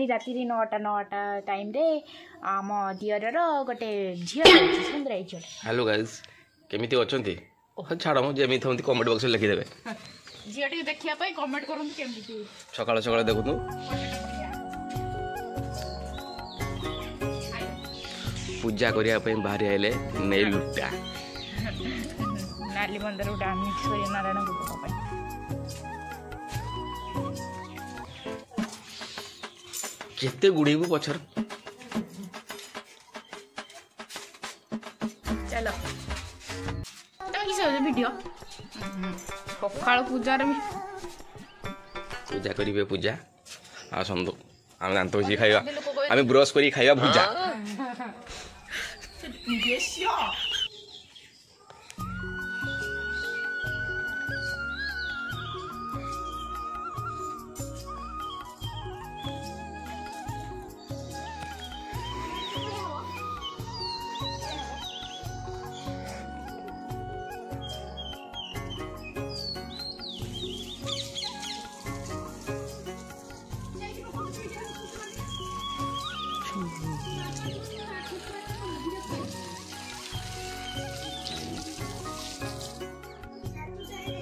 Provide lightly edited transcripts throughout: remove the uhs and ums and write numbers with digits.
राति 9टा टाइम रे आम दियर गोटे झील सुंदर झील। हेलो गाइस केमिति अछंती छाड़ जेमी थमती कमेंट बॉक्स में लिखिदेवे झील देखिया पाई कमेंट करंतु केमिति सकाळ सकाळ देखु पूजा करिया पई बाहरी आइले नेल लुटा नाली मंदिर उडा मिक्स कर नारायण गुप्त पाई केते गुडीबु पछर चलो तो किस वीडियो सकाळ पूजा रे पूजा करिवे पूजा आ संदो हम जानतो जी खाइबा हम ब्रश करी खाइबा पूजा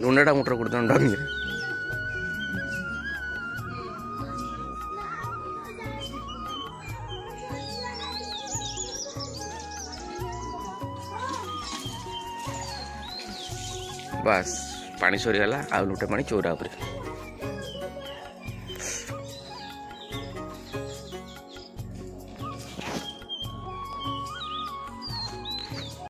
लुंडा मोटर कुछ डंगी बस पानी सरीगला आ लुटे पानी चौरा पर।